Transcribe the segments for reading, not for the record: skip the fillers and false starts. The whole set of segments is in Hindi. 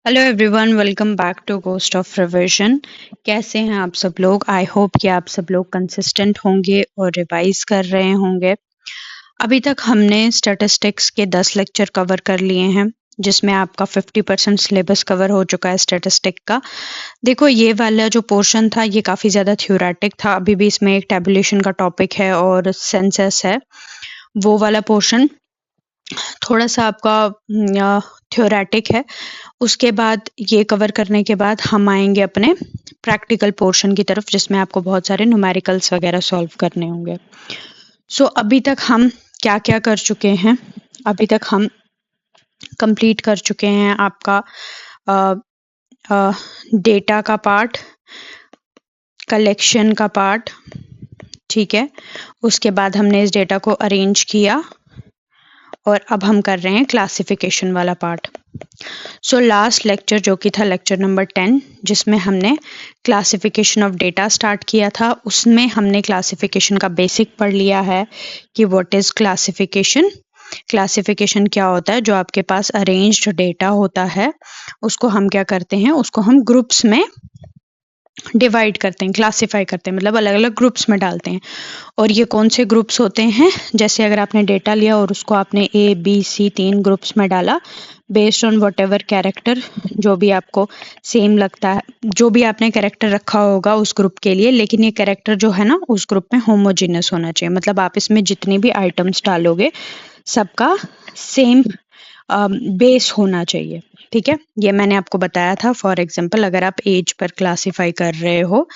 Hello everyone, welcome back to ghost of revision. कैसे हैं आप सब लोग? आई होप कि आप सब लोग कंसिस्टेंट होंगे और रिवाइज कर रहे होंगे। अभी तक हमने स्टैटिस्टिक्स के 10 लेक्चर कवर कर लिए हैं, जिसमें आपका 50% सिलेबस कवर हो चुका है स्टैटिस्टिक का। देखो, ये वाला जो पोर्शन था ये काफ़ी ज़्यादा थ्योरेटिक था। अभी भी इसमें एक टेबुलेशन का टॉपिक है और सेंसस है। वो वाला पोर्शन थोड़ा सा आपका थ्योरेटिक है। उसके बाद ये कवर करने के बाद हम आएंगे अपने प्रैक्टिकल पोर्शन की तरफ, जिसमें आपको बहुत सारे न्यूमेरिकल्स वगैरह सॉल्व करने होंगे। सो अभी तक हम क्या क्या कर चुके हैं? अभी तक हम कंप्लीट कर चुके हैं आपका डेटा का पार्ट, कलेक्शन का पार्ट, ठीक है। उसके बाद हमने इस डेटा को अरेंज किया और अब हम कर रहे हैं क्लासिफिकेशन वाला पार्ट। सो लास्ट लेक्चर जो कि था लेक्चर नंबर 10, जिसमें हमने क्लासिफिकेशन ऑफ डेटा स्टार्ट किया था, उसमें हमने क्लासिफिकेशन का बेसिक पढ़ लिया है कि व्हाट इज क्लासिफिकेशन। क्लासिफिकेशन क्या होता है? जो आपके पास अरेंज्ड डेटा होता है उसको हम क्या करते हैं, उसको हम ग्रुप्स में डिवाइड करते हैं, क्लासिफाई करते हैं, मतलब अलग अलग ग्रुप्स में डालते हैं। और ये कौन से ग्रुप्स होते हैं? जैसे अगर आपने डेटा लिया और उसको आपने ए बी सी 3 ग्रुप्स में डाला, based on what ever character जो भी आपको सेम लगता है, जो भी आपने कैरेक्टर रखा होगा उस ग्रुप के लिए, लेकिन ये कैरेक्टर जो है ना उस ग्रुप में होमोजीनियस होना चाहिए। मतलब आप इसमें जितनी भी आइटम्स डालोगे सबका सेम बेस होना चाहिए, ठीक है। ये मैंने आपको बताया था। फॉर एग्जांपल, अगर आप एज पर क्लासिफाई कर रहे हो,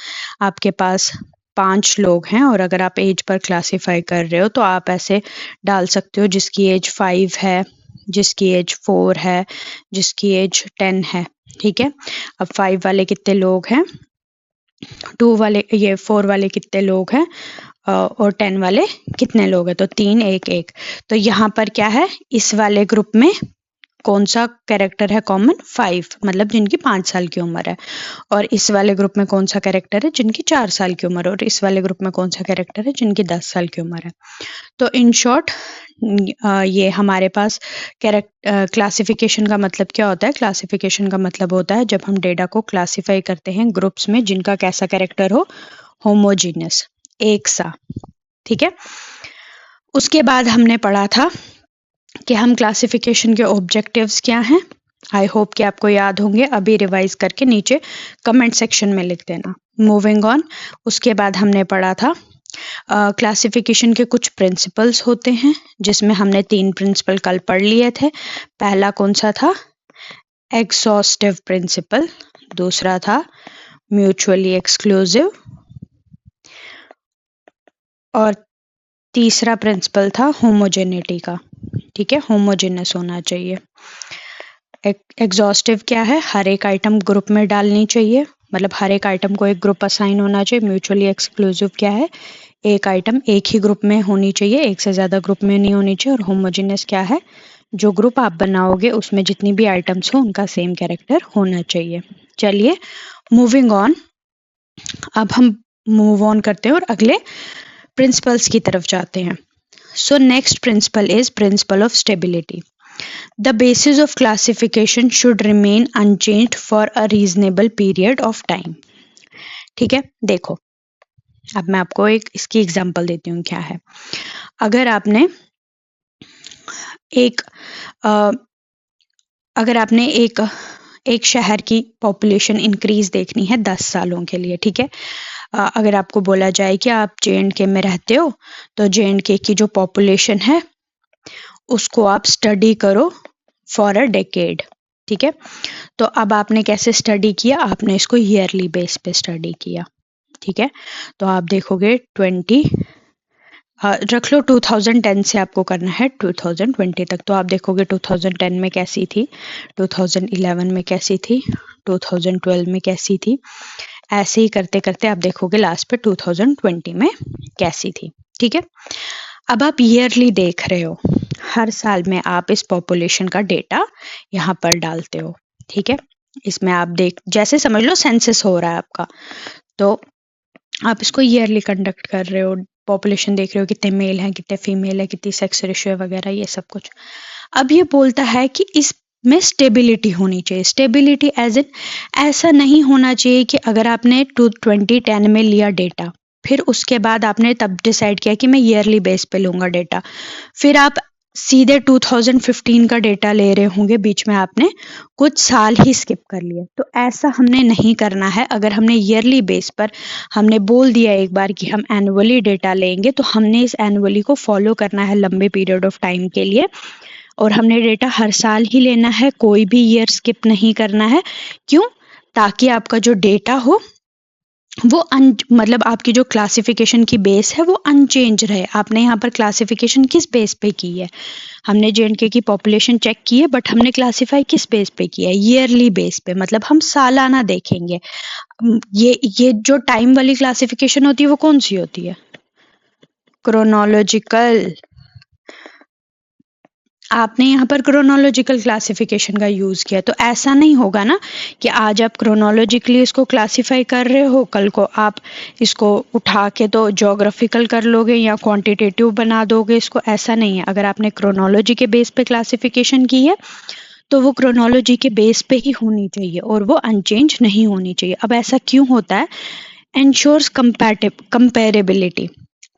आपके पास 5 लोग हैं और अगर आप एज पर क्लासिफाई कर रहे हो तो आप ऐसे डाल सकते हो जिसकी एज 5 है, जिसकी एज 4 है, जिसकी एज 10 है, ठीक है। अब 5 वाले कितने लोग हैं, 2 वाले, ये 4 वाले कितने लोग हैं और 10 वाले कितने लोग हैं, तो 3 1 1। तो यहाँ पर क्या है, इस वाले ग्रुप में कौन सा कैरेक्टर है कॉमन? 5, मतलब जिनकी 5 साल की उम्र है। और इस वाले ग्रुप में कौन सा कैरेक्टर है? जिनकी 4 साल की उम्र है। और इस वाले ग्रुप में कौन सा कैरेक्टर है? जिनकी 10 साल की उम्र है। तो इन शॉर्ट ये हमारे पास क्लासिफिकेशन का मतलब क्या होता है? क्लासिफिकेशन का मतलब होता है जब हम डेटा को क्लासिफाई करते हैं ग्रुप्स में जिनका कैसा कैरेक्टर हो, होमोजीनियस, एक सा, ठीक है। उसके बाद हमने पढ़ा था कि हम क्लासिफिकेशन के ऑब्जेक्टिव्स क्या हैं। आई होप कि आपको याद होंगे, अभी रिवाइज करके नीचे कमेंट सेक्शन में लिख देना। मूविंग ऑन, उसके बाद हमने पढ़ा था क्लासिफिकेशन के कुछ प्रिंसिपल्स होते हैं, जिसमें हमने 3 प्रिंसिपल कल पढ़ लिए थे। पहला कौन सा था? Exhaustive principle. दूसरा था म्यूचुअली एक्सक्लूसिव। और तीसरा प्रिंसिपल था होमोजेनिटी का, ठीक है, होमोजेनस होना चाहिए। एग्जॉस्टिव क्या है? हर एक आइटम ग्रुप में डालनी चाहिए, मतलब हर एक आइटम को एक ग्रुप असाइन होना चाहिए। म्यूचुअली एक्सक्लूसिव क्या है? एक आइटम एक ही ग्रुप में होनी चाहिए, एक से ज़्यादा ग्रुप में नहीं होनी चाहिए। और होमोजेनियस क्या है? जो ग्रुप आप बनाओगे उसमें जितनी भी आइटम्स हो उनका सेम कैरेक्टर होना चाहिए। चलिए मूविंग ऑन, अब हम मूव ऑन करते हैं और अगले प्रिंसिपल्स की तरफ जाते हैं। So next principle is principle of stability. The basis of classification should remain unchanged for a reasonable period of time. ठीक है, देखो अब मैं आपको एक इसकी एग्जांपल देती हूँ क्या है। अगर आपने एक अगर आपने एक शहर की पॉपुलेशन इंक्रीज देखनी है 10 सालों के लिए, ठीक है। अगर आपको बोला जाए कि आप जे.एंड.के में रहते हो, तो जे.एंड.के की जो पॉपुलेशन है उसको आप स्टडी करो फॉर अ डेकेड, ठीक है। तो अब आपने कैसे स्टडी किया? आपने इसको ईयरली बेस पे स्टडी किया, ठीक है। तो आप देखोगे 20 रख लो, 2010 से आपको करना है 2020 तक। तो आप देखोगे 2010 में कैसी थी, 2011 में कैसी थी, 2012 में कैसी थी, ऐसे ही करते करते आप देखोगे लास्ट पे 2020 में कैसी थी, ठीक है। अब आप ईयरली देख रहे हो, हर साल में आप इस पॉपुलेशन का डेटा यहाँ पर डालते हो, ठीक है। इसमें आप देख, जैसे समझ लो सेंसस हो रहा है आपका, तो आप इसको ईयरली कंडक्ट कर रहे हो, पॉपुलेशन देख रहे हो कितने मेल हैं, कितने फीमेल है, कितनी सेक्स रेशियो वगैरह, ये सब कुछ। अब ये बोलता है कि इस में स्टेबिलिटी होनी चाहिए। स्टेबिलिटी एज इन ऐसा नहीं होना चाहिए कि अगर आपने 2010 में लिया डेटा, फिर उसके बाद आपने तब डिसाइड किया कि मैं ईयरली बेस पे लूंगा डेटा, फिर आप सीधे 2015 का डेटा ले रहे होंगे, बीच में आपने कुछ साल ही स्किप कर लिए। तो ऐसा हमने नहीं करना है। अगर हमने ईयरली बेस पर हमने बोल दिया एक बार कि हम एनुअली डेटा लेंगे, तो हमने इस एनुअली को फॉलो करना है लंबे पीरियड ऑफ टाइम के लिए, और हमने डेटा हर साल ही लेना है, कोई भी ईयर स्किप नहीं करना है। क्यों? ताकि आपका जो डेटा हो वो मतलब आपकी जो क्लासिफिकेशन की बेस है वो अनचेंज रहे। आपने यहाँ पर क्लासिफिकेशन किस बेस पे की है? हमने J&K की पॉपुलेशन चेक की है, बट हमने क्लासिफाई किस बेस पे किया है? ईयरली बेस पे, मतलब हम सालाना देखेंगे। ये जो टाइम वाली क्लासिफिकेशन होती है वो कौन सी होती है? क्रोनोलॉजिकल। आपने यहाँ पर क्रोनोलॉजिकल क्लासिफिकेशन का यूज़ किया, तो ऐसा नहीं होगा ना कि आज आप क्रोनोलॉजिकली इसको क्लासिफाई कर रहे हो, कल को आप इसको उठा के तो ज्योग्राफिकल कर लोगे या क्वांटिटेटिव बना दोगे इसको। ऐसा नहीं है। अगर आपने क्रोनोलॉजी के बेस पे क्लासिफिकेशन की है तो वो क्रोनोलॉजी के बेस पे ही होनी चाहिए और वो अनचेंज नहीं होनी चाहिए। अब ऐसा क्यों होता है? Ensures comparability.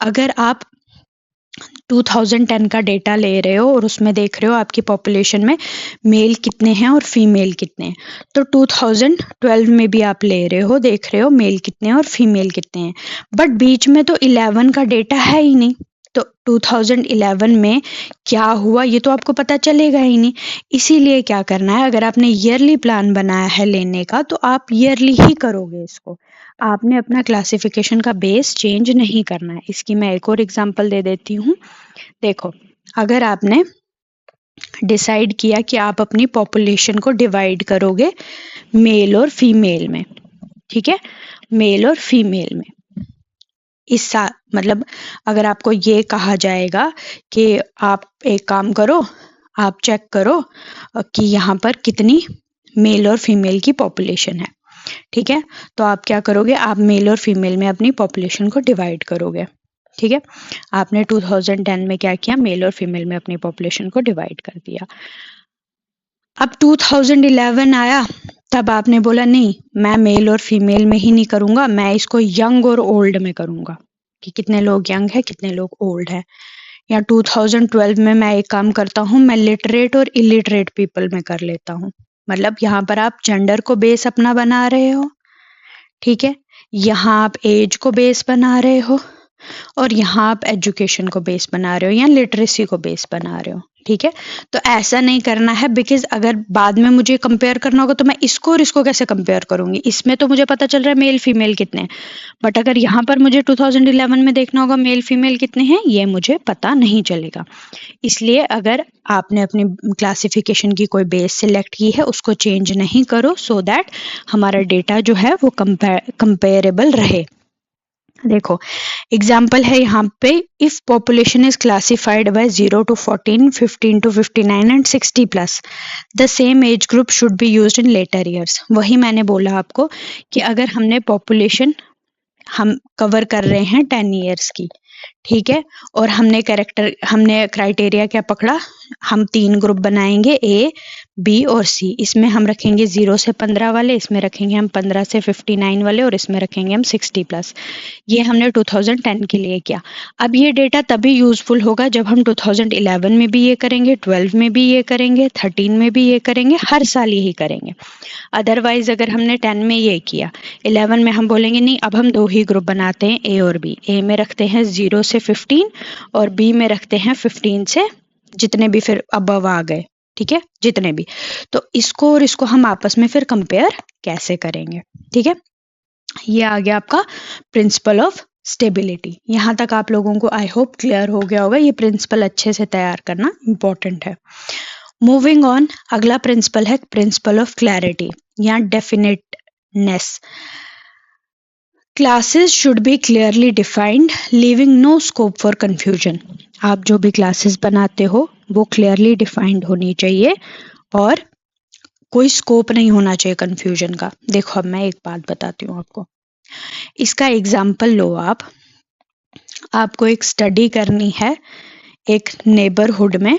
अगर आप 2010 का डेटा ले रहे हो और उसमें देख रहे हो आपकी पॉपुलेशन में मेल कितने हैं और फीमेल कितने हैं, तो 2012 में भी आप ले रहे हो, देख रहे हो मेल कितने हैं और फीमेल कितने हैं, बट बीच में तो 11 का डेटा है ही नहीं, तो 2011 में क्या हुआ ये तो आपको पता चलेगा ही नहीं। इसीलिए क्या करना है, अगर आपने ईयरली प्लान बनाया है लेने का तो आप ईयरली ही करोगे इसको। आपने अपना क्लासिफिकेशन का बेस चेंज नहीं करना है। इसकी मैं एक और एग्जांपल दे देती हूँ। देखो, अगर आपने डिसाइड किया कि आप अपनी पॉपुलेशन को डिवाइड करोगे मेल और फीमेल में, ठीक है, मेल और फीमेल में, मतलब अगर आपको ये कहा जाएगा कि आप एक काम करो, आप चेक करो कि यहाँ पर कितनी मेल और फीमेल की पॉपुलेशन है, ठीक है, तो आप क्या करोगे, आप मेल और फीमेल में अपनी पॉपुलेशन को डिवाइड करोगे। ठीक है, आपने 2010 में क्या किया, मेल और फीमेल में अपनी पॉपुलेशन को डिवाइड कर दिया। अब 2011 आया, तब आपने बोला नहीं, मैं मेल और फीमेल में ही नहीं करूंगा, मैं इसको यंग और ओल्ड में करूंगा कि कितने लोग यंग है कितने लोग ओल्ड है। या 2012 में मैं एक काम करता हूँ, मैं लिटरेट और इलिटरेट पीपल में कर लेता हूँ। मतलब यहाँ पर आप जेंडर को बेस अपना बना रहे हो, ठीक है, यहाँ आप एज को बेस बना रहे हो और यहाँ आप एजुकेशन को बेस बना रहे हो या लिटरेसी को बेस बना रहे हो। ठीक है, तो ऐसा नहीं करना है, बिकॉज अगर बाद में मुझे कंपेयर करना होगा तो मैं इसको और इसको कैसे कंपेयर करूंगी? इसमें तो मुझे पता चल रहा है मेल फीमेल कितने हैं, बट अगर यहाँ पर मुझे 2011 में देखना होगा मेल फीमेल कितने हैं, ये मुझे पता नहीं चलेगा। इसलिए अगर आपने अपनी क्लासिफिकेशन की कोई बेस सिलेक्ट की है उसको चेंज नहीं करो, सो दैट हमारा डेटा जो है वो कंपेरेबल रहे। देखो, एग्जाम्पल है यहाँ पे, if population is classified by 0 to 14, 15 to 59 and 60 plus, the same age group should be used in later years. वही मैंने बोला आपको कि अगर हमने पॉपुलेशन हम कवर कर रहे हैं 10 ईयर्स की, ठीक है, और हमने क्राइटेरिया क्या पकड़ा, हम 3 ग्रुप बनाएंगे, ए बी और सी। इसमें हम रखेंगे 0 से 15 वाले, इसमें रखेंगे हम 15 से 59 वाले और इसमें रखेंगे हम 60 प्लस। ये हमने 2010 के लिए किया। अब ये डेटा तभी यूजफुल होगा जब हम 2011 में भी ये करेंगे, 12 में भी ये करेंगे, 13 में भी ये करेंगे, हर साल यही करेंगे। अदरवाइज अगर हमने 10 में ये किया, 11 में हम बोलेंगे नहीं, अब हम 2 ही ग्रुप बनाते हैं, ए और बी। ए में रखते हैं 0 से 15 और बी में रखते हैं 15 से जितने भी फिर अबव आ गए, ठीक है, जितने भी। तो इसको और इसको हम आपस में फिर कंपेयर कैसे करेंगे? ठीक है, ये आ गया आपका प्रिंसिपल ऑफ स्टेबिलिटी। यहाँ तक आप लोगों को आई होप क्लियर हो गया होगा। ये प्रिंसिपल अच्छे से तैयार करना इंपॉर्टेंट है। मूविंग ऑन, अगला प्रिंसिपल है प्रिंसिपल ऑफ क्लैरिटी या definiteness. Classes should be clearly defined, leaving no scope for confusion. आप जो भी क्लासेस बनाते हो वो क्लियरली डिफाइंड होनी चाहिए और कोई स्कोप नहीं होना चाहिए कंफ्यूजन का। देखो, अब मैं एक बात बताती हूँ आपको, इसका एग्जाम्पल लो। आपको एक स्टडी करनी है एक नेबरहुड में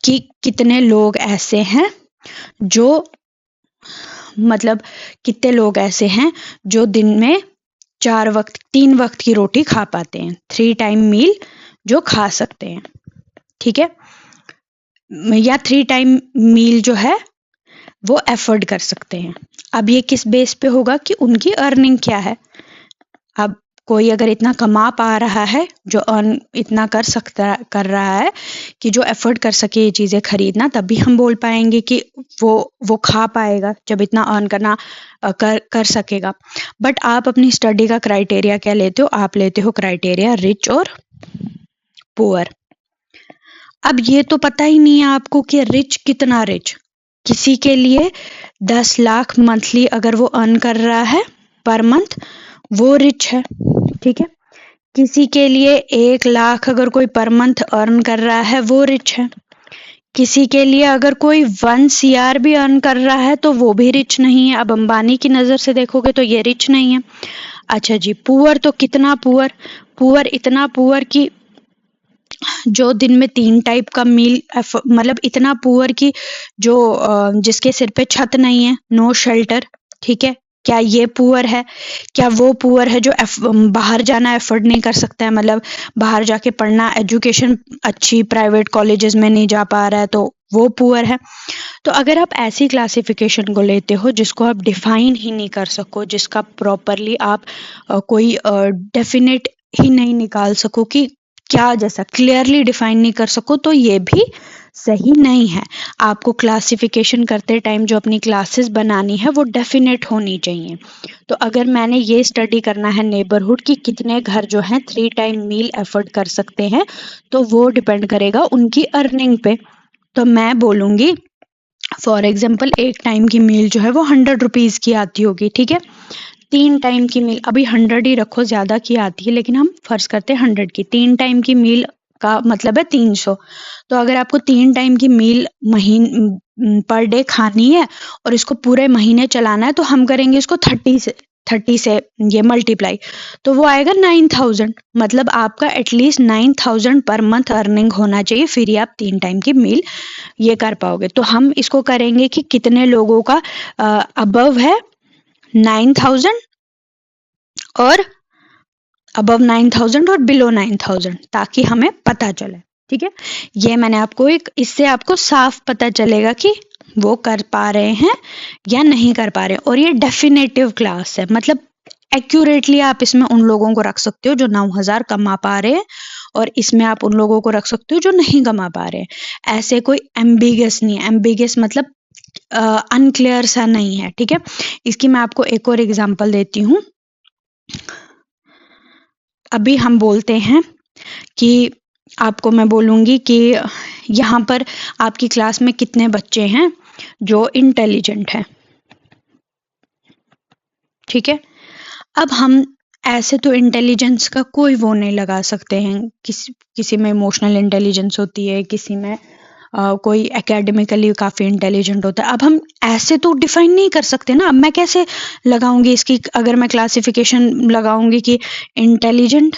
कि कितने लोग ऐसे हैं जो मतलब कितने लोग ऐसे हैं जो दिन में 3 वक्त की रोटी खा पाते हैं, 3 टाइम मील जो खा सकते हैं, ठीक है, या 3 टाइम मील जो है वो अफोर्ड कर सकते हैं। अब ये किस बेस पे होगा कि उनकी अर्निंग क्या है। अब कोई अगर इतना कमा पा रहा है, जो अर्न इतना कर रहा है कि जो एफर्ट कर सके ये चीज़ें खरीदना, तभी हम बोल पाएंगे कि वो खा पाएगा जब इतना अर्न करना कर सकेगा। बट आप अपनी स्टडी का क्राइटेरिया क्या लेते हो? आप लेते हो क्राइटेरिया रिच और पुअर। अब ये तो पता ही नहीं है आपको कि रिच कितना रिच। किसी के लिए 10 लाख मंथली अगर वो अर्न कर रहा है पर मंथ, वो रिच है, ठीक है। किसी के लिए 1 लाख अगर कोई पर मंथ अर्न कर रहा है, वो रिच है। किसी के लिए अगर कोई 1 CR भी अर्न कर रहा है तो वो भी रिच नहीं है। अब अंबानी की नजर से देखोगे तो ये रिच नहीं है। अच्छा जी, पुअर तो कितना पुअर? पुअर इतना पुअर कि जो दिन में 3 टाइप का मील, मतलब इतना पुअर कि जो जिसके सिर पे छत नहीं है, नो शेल्टर, ठीक है। क्या ये पुअर है? क्या वो पुअर है जो बाहर जाना एफर्ड नहीं कर सकता है, मतलब बाहर जाके पढ़ना, एजुकेशन अच्छी प्राइवेट कॉलेजेस में नहीं जा पा रहा है, तो वो पुअर है। तो अगर आप ऐसी क्लासिफिकेशन को लेते हो जिसको आप डिफाइन ही नहीं कर सको, जिसका प्रॉपरली आप कोई डेफिनेट ही नहीं निकाल सको कि क्या, जैसा क्लियरली डिफाइन नहीं कर सको, तो ये भी सही नहीं है। आपको क्लासिफिकेशन करते टाइम जो अपनी क्लासेस बनानी है वो डेफिनेट होनी चाहिए। तो अगर मैंने ये स्टडी करना है नेबरहुड कि कितने घर जो हैं 3 टाइम मील एफर्ड कर सकते हैं, तो वो डिपेंड करेगा उनकी अर्निंग पे। तो मैं बोलूँगी फॉर एग्जाम्पल 1 टाइम की मील जो है वो 100 रुपीज़ की आती होगी, ठीक है। 3 टाइम की मील, अभी 100 ही रखो, ज़्यादा की आती है लेकिन हम फर्ज करते हैं 100 की। 3 टाइम की मील का मतलब है 300। तो अगर आपको 3 टाइम की मील पर डे खानी है और इसको पूरे महीने चलाना है, तो हम करेंगे इसको 30 से ये मल्टीप्लाई, तो वो आएगा 9000। मतलब आपका एटलीस्ट 9000 पर मंथ अर्निंग होना चाहिए, फिर ही आप 3 टाइम की मील ये कर पाओगे। तो हम इसको करेंगे कि कितने लोगों का अबव है 9000 और अबव 9000 और बिलो 9000, ताकि हमें पता चले, ठीक है। ये मैंने आपको इससे आपको साफ पता चलेगा कि वो कर पा रहे हैं या नहीं कर पा रहे हैं। और ये डेफिनेटिव क्लास है, मतलब एक्यूरेटली आप इसमें उन लोगों को रख सकते हो जो 9000 कमा पा रहे हैं, और इसमें आप उन लोगों को रख सकते हो जो नहीं कमा पा रहे हैं। ऐसे कोई एम्बिगस नहीं है, एम्बिगस मतलब अनक्लियर सा नहीं है, ठीक है। इसकी मैं आपको एक और एग्जांपल देती हूँ। अभी हम बोलते हैं कि आपको मैं बोलूँगी कि यहाँ पर आपकी क्लास में कितने बच्चे हैं जो इंटेलिजेंट हैं, ठीक है। अब हम ऐसे तो इंटेलिजेंस का कोई वो नहीं लगा सकते हैं, किसी में इमोशनल इंटेलिजेंस होती है, किसी में कोई एकेडमिकली काफ़ी इंटेलिजेंट होता है। अब हम ऐसे तो डिफाइन नहीं कर सकते ना। अब मैं कैसे लगाऊंगी इसकी, अगर मैं क्लासिफिकेशन लगाऊंगी कि इंटेलिजेंट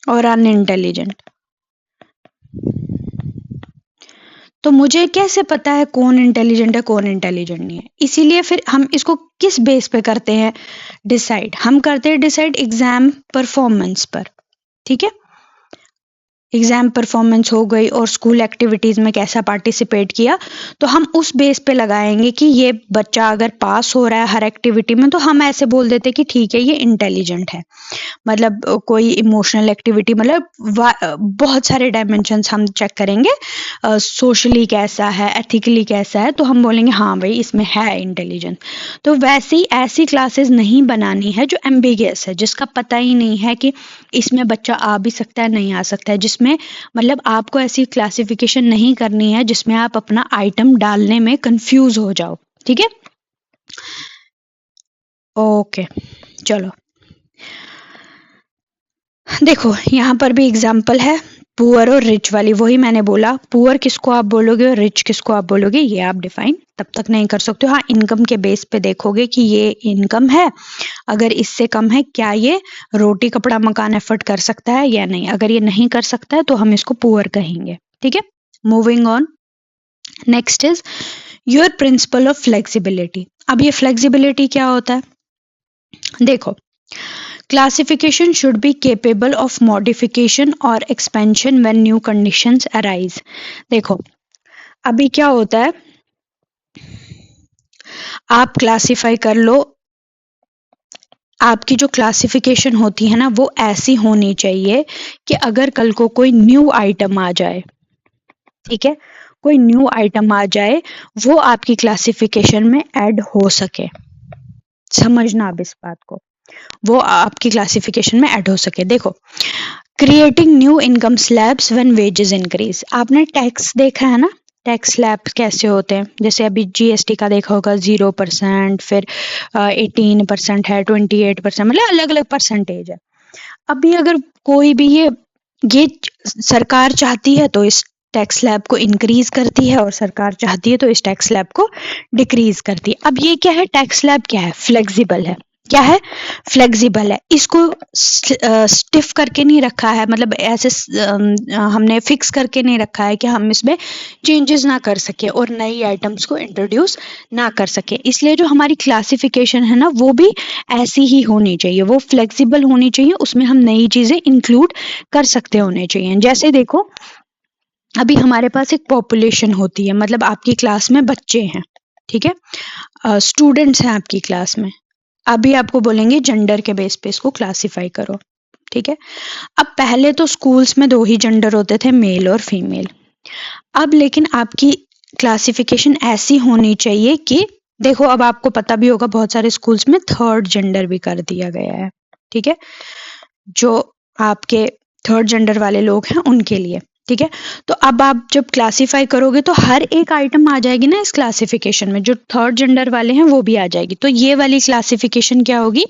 और अनइंटेलिजेंट, तो मुझे कैसे पता है कौन इंटेलिजेंट है कौन इंटेलिजेंट नहीं है। इसीलिए फिर हम इसको किस बेस पे करते हैं डिसाइड? हम करते हैं डिसाइड एग्जाम परफॉर्मेंस पर, ठीक है। एग्जाम परफॉर्मेंस हो गई और स्कूल एक्टिविटीज़ में कैसा पार्टिसिपेट किया, तो हम उस बेस पे लगाएंगे कि ये बच्चा अगर पास हो रहा है हर एक्टिविटी में, तो हम ऐसे बोल देते कि ठीक है ये इंटेलिजेंट है। मतलब कोई इमोशनल एक्टिविटी, मतलब बहुत सारे डायमेंशंस हम चेक करेंगे, सोशली कैसा है, एथिकली कैसा है, तो हम बोलेंगे हाँ भाई इसमें है इंटेलिजेंस। तो वैसी ऐसी क्लासेस नहीं बनानी है जो एम्बिगियस है, जिसका पता ही नहीं है कि इसमें बच्चा आ भी सकता है नहीं आ सकता है, जिसमें मतलब आपको ऐसी क्लासिफिकेशन नहीं करनी है जिसमें आप अपना आइटम डालने में कंफ्यूज हो जाओ, ठीक है। ओके चलो देखो, यहाँ पर भी एग्जाम्पल है पुअर और रिच वाली। वही मैंने बोला, पुअर किसको आप बोलोगे और रिच किसको आप बोलोगे, ये आप डिफाइन तब तक नहीं कर सकते हो। हाँ, इनकम के बेस पे देखोगे कि ये इनकम है, अगर इससे कम है क्या ये रोटी कपड़ा मकान एफर्ट कर सकता है या नहीं। अगर ये नहीं कर सकता है तो हम इसको पुअर कहेंगे, ठीक है, moving on. Next is your principle of flexibility. अब ये फ्लेक्सिबिलिटी क्या होता है? देखो, classification should be capable of modification और expansion when new conditions arise. देखो, अभी क्या होता है, आप क्लासिफाई कर लो, आपकी जो क्लासिफिकेशन होती है ना वो ऐसी होनी चाहिए कि अगर कल को कोई न्यू आइटम आ जाए, ठीक है, कोई न्यू आइटम आ जाए, वो आपकी क्लासिफिकेशन में ऐड हो सके। समझना आप इस बात को, वो आपकी क्लासिफिकेशन में ऐड हो सके। देखो, creating new income slabs when wages increase. आपने टैक्स देखा है ना, टैक्स स्लैब कैसे होते हैं? जैसे अभी जीएसटी का देखा होगा 0%, फिर 18% है, 28%, मतलब अलग अलग परसेंटेज है। अभी अगर कोई भी ये सरकार चाहती है तो इस टैक्स स्लैब को इंक्रीज करती है, और सरकार चाहती है तो इस टैक्स स्लैब को डिक्रीज करती है। अब ये क्या है? टैक्स स्लैब क्या है? फ्लेक्सिबल है। क्या है? फ्लेक्सिबल है। इसको स्टिफ करके नहीं रखा है, मतलब ऐसे हमने फिक्स करके नहीं रखा है कि हम इसमें चेंजेस ना कर सके और नई आइटम्स को इंट्रोड्यूस ना कर सके। इसलिए जो हमारी क्लासिफिकेशन है ना वो भी ऐसी ही होनी चाहिए, वो फ्लेक्सिबल होनी चाहिए, उसमें हम नई चीजें इंक्लूड कर सकते होने चाहिए। जैसे देखो, अभी हमारे पास एक पॉपुलेशन होती है, मतलब आपकी क्लास में बच्चे हैं, ठीक है, स्टूडेंट्स हैं आपकी क्लास में। अभी आपको बोलेंगे जेंडर के बेस पे इसको क्लासिफाई करो, ठीक है। अब पहले तो स्कूल्स में 2 ही जेंडर होते थे, मेल और फीमेल। अब लेकिन आपकी क्लासिफिकेशन ऐसी होनी चाहिए कि देखो, अब आपको पता भी होगा बहुत सारे स्कूल्स में 3rd जेंडर भी कर दिया गया है, ठीक है, जो आपके 3rd जेंडर वाले लोग हैं उनके लिए, ठीक है। तो अब आप जब क्लासिफाई करोगे तो हर एक आइटम आ जाएगी ना इस क्लासिफिकेशन में, जो 3rd जेंडर वाले हैं वो भी आ जाएगी। तो ये वाली क्लासिफिकेशन क्या होगी?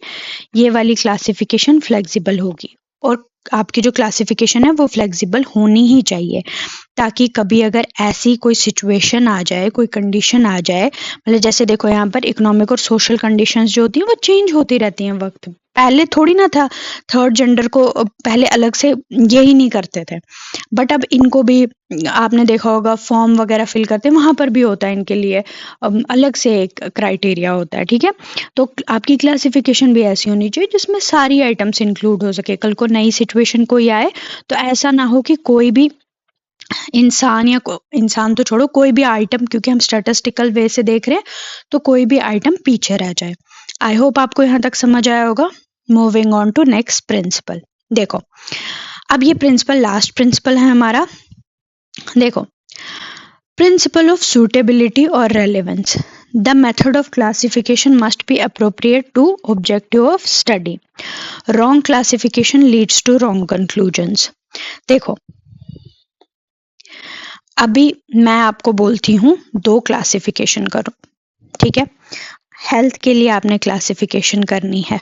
ये वाली क्लासिफिकेशन फ्लेक्सिबल होगी, और आपकी जो क्लासिफिकेशन है वो फ्लेक्सिबल होनी ही चाहिए, ताकि कभी अगर ऐसी कोई सिचुएशन आ जाए, कोई कंडीशन आ जाए, मतलब जैसे देखो यहाँ पर इकोनॉमिक और सोशल कंडीशंस जो होती हैं वो चेंज होती रहती हैं वक्त। पहले थोड़ी ना था 3rd जेंडर को पहले अलग से ये ही नहीं करते थे, बट अब इनको भी आपने देखा होगा फॉर्म वगैरह फिल करते हैं, वहां पर भी होता है इनके लिए अलग से एक क्राइटेरिया होता है, ठीक है। तो आपकी क्लासिफिकेशन भी ऐसी होनी चाहिए जिसमें सारी आइटम्स इंक्लूड हो सके। कल को नई सिचुएशन कोई आए तो ऐसा ना हो कि कोई भी इंसान इंसान तो छोड़ो, कोई भी आइटम, क्योंकि हम स्टैटिस्टिकल वे से देख रहे हैं, तो कोई भी आइटम पीछे रह जाए। आई होप आपको यहाँ तक समझ आया होगा। Moving on to next principle. देखो, अब ये प्रिंसिपल लास्ट प्रिंसिपल है हमारा। देखो, प्रिंसिपल ऑफ सूटेबिलिटी और relevance. The method of classification must be appropriate to objective of study. Wrong classification leads to wrong conclusions. देखो, अभी मैं आपको बोलती हूँ 2 क्लासिफिकेशन करो, ठीक है। हेल्थ के लिए आपने क्लासिफिकेशन करनी है।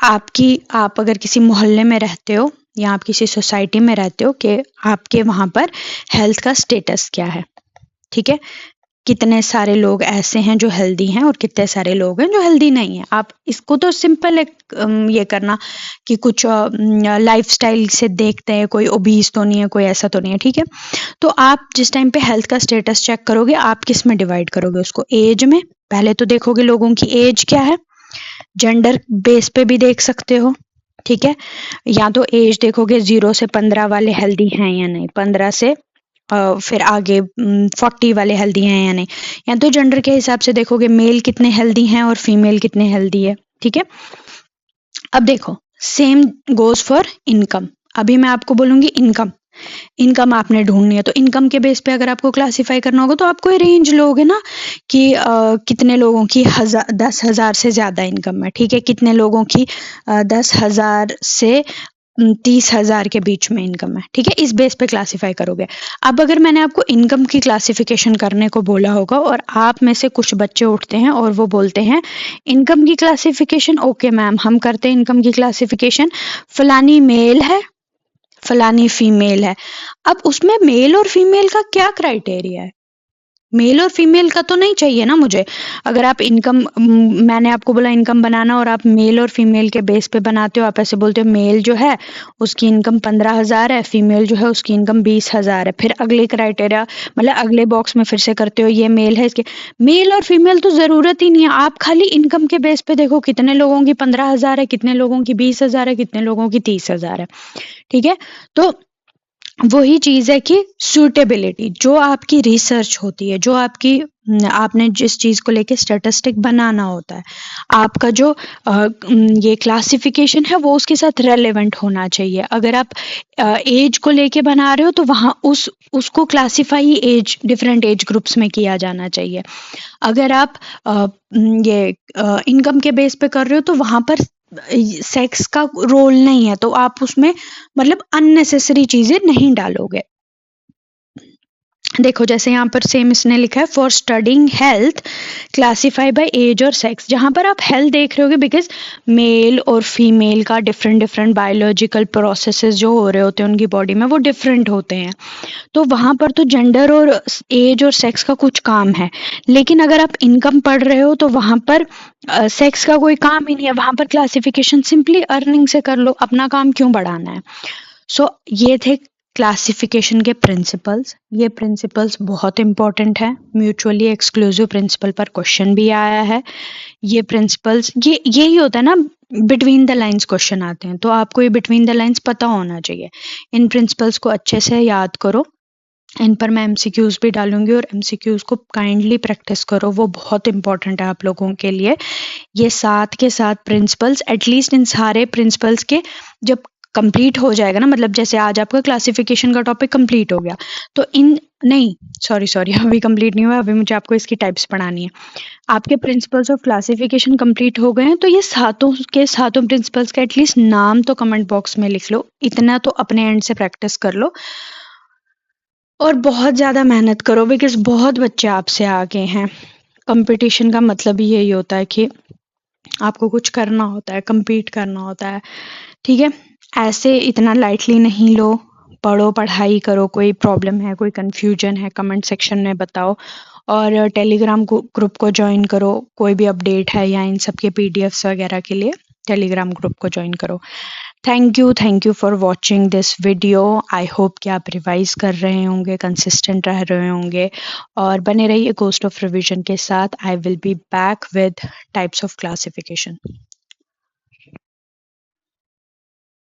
आप अगर किसी मोहल्ले में रहते हो या आप किसी सोसाइटी में रहते हो कि आपके वहां पर हेल्थ का स्टेटस क्या है, ठीक है, कितने सारे लोग ऐसे हैं जो हेल्दी हैं और कितने सारे लोग हैं जो हेल्दी नहीं है। आप इसको तो सिंपल एक ये करना कि कुछ लाइफस्टाइल से देखते हैं, कोई ओबीस तो नहीं है, कोई ऐसा तो नहीं है, ठीक है। तो आप जिस टाइम पे हेल्थ का स्टेटस चेक करोगे, आप किस में डिवाइड करोगे उसको? एज में। पहले तो देखोगे लोगों की एज क्या है, जेंडर बेस पे भी देख सकते हो, ठीक है, या तो एज देखोगे 0 से 15 वाले हेल्दी हैं या नहीं, 15 से फिर आगे 40 वाले हेल्दी हैं या नहीं, या तो जेंडर के हिसाब से देखोगे मेल कितने हेल्दी हैं और फीमेल कितने हेल्दी है, ठीक है। अब देखो, सेम गोज फॉर इनकम। अभी मैं आपको बोलूंगी इनकम आपने ढूंढनी है, तो इनकम के बेस पे अगर आपको क्लासिफाई करना होगा तो आपको ये रेंज लोगे ना कि कितने लोगों की 10,000 से ज्यादा इनकम है, ठीक है, कितने लोगों की 10,000 से 30,000 के बीच में इनकम है, ठीक है, इस बेस पे क्लासिफाई करोगे। अब अगर मैंने आपको इनकम की क्लासिफिकेशन करने को बोला होगा और आप में से कुछ बच्चे उठते हैं और वो बोलते हैं इनकम की क्लासिफिकेशन, ओके मैम हम करते हैं इनकम की क्लासिफिकेशन, फलानी मेल है फलानी फीमेल है। अब उसमें मेल और फीमेल का क्या क्राइटेरिया है? मेल और फीमेल का तो नहीं चाहिए ना मुझे। अगर आप इनकम, मैंने आपको बोला इनकम बनाना और आप मेल और फीमेल के बेस पे बनाते हो, आप ऐसे बोलते हो मेल जो है उसकी इनकम 15,000 है, फीमेल जो है उसकी इनकम 20,000 है, फिर अगले क्राइटेरिया मतलब अगले बॉक्स में फिर से करते हो ये मेल है इसके। मेल और फीमेल तो जरूरत ही नहीं है, आप खाली इनकम के बेस पे देखो कितने लोगों की 15,000 है, कितने लोगों की 20,000 है, कितने लोगों की 30,000 है। ठीक है, तो वही चीज है कि सूटेबिलिटी, जो आपकी रिसर्च होती है, जो आपकी आपने जिस चीज को लेके स्टैटिस्टिक बनाना होता है, आपका जो ये क्लासिफिकेशन है वो उसके साथ रेलेवेंट होना चाहिए। अगर आप एज को लेके बना रहे हो तो वहां उसको classify as different age groups में किया जाना चाहिए। अगर आप ये इनकम के बेस पे कर रहे हो तो वहां पर सेक्स का रोल नहीं है, तो आप उसमें मतलब अननेसेसरी चीजें नहीं डालोगे। देखो जैसे यहाँ पर सेम इसने लिखा है for studying health classify by age और सेक्स, जहाँ पर आप हेल्थ देख रहे होगे बिकॉज मेल और फीमेल का डिफरेंट डिफरेंट बायोलॉजिकल प्रोसेसेस जो हो रहे होते हैं उनकी बॉडी में वो डिफरेंट होते हैं, तो वहाँ पर तो जेंडर और एज और सेक्स का कुछ काम है। लेकिन अगर आप इनकम पढ़ रहे हो तो वहाँ पर सेक्स का कोई काम ही नहीं है, वहाँ पर क्लासिफिकेशन सिंपली अर्निंग से कर लो, अपना काम क्यों बढ़ाना है। सो ये थे क्लासिफिकेशन के प्रिंसिपल्स। ये प्रिंसिपल्स बहुत इंपॉर्टेंट है, म्यूचुअली एक्सक्लूसिव प्रिंसिपल पर क्वेश्चन भी आया है। ये प्रिंसिपल्स ये यही होता है ना, बिटवीन द लाइंस क्वेश्चन आते हैं, तो आपको ये बिटवीन द लाइंस पता होना चाहिए। इन प्रिंसिपल्स को अच्छे से याद करो, इन पर मैं एमसीक्यूज भी डालूंगी और एमसीक्यूज को काइंडली प्रैक्टिस करो, वो बहुत इंपॉर्टेंट है आप लोगों के लिए। ये साथ के साथ प्रिंसिपल्स, एटलीस्ट इन सारे प्रिंसिपल्स के जब कंप्लीट हो जाएगा ना, मतलब जैसे आज आपका क्लासिफिकेशन का टॉपिक कंप्लीट हो गया, तो इन नहीं सॉरी अभी कंप्लीट नहीं हुआ, अभी मुझे आपको इसकी टाइप्स पढ़ानी है। आपके प्रिंसिपल्स ऑफ क्लासिफिकेशन कंप्लीट हो गए हैं, तो ये सातों के सातों प्रिंसिपल्स का एटलीस्ट नाम तो कमेंट बॉक्स में लिख लो, इतना तो अपने एंड से प्रैक्टिस कर लो और बहुत ज़्यादा मेहनत करो बिकॉज बहुत बच्चे आपसे आगे हैं। कंपटीशन का मतलब ही यही होता है कि आपको कुछ करना होता है, compete करना होता है। ठीक है, ऐसे इतना लाइटली नहीं लो, पढ़ो, पढ़ाई करो, कोई प्रॉब्लम है, कोई कंफ्यूजन है कमेंट सेक्शन में बताओ, और टेलीग्राम ग्रुप को ज्वाइन करो, कोई भी अपडेट है या इन सब के पीडीएफ्स वगैरह के लिए टेलीग्राम ग्रुप को ज्वाइन करो। Thank you for watching this video. I hope कि आप रिवाइज कर रहे होंगे, कंसिस्टेंट रह रहे होंगे और बने रहिए कोस्ट ऑफ रिविजन के साथ। I will be back with types of classification.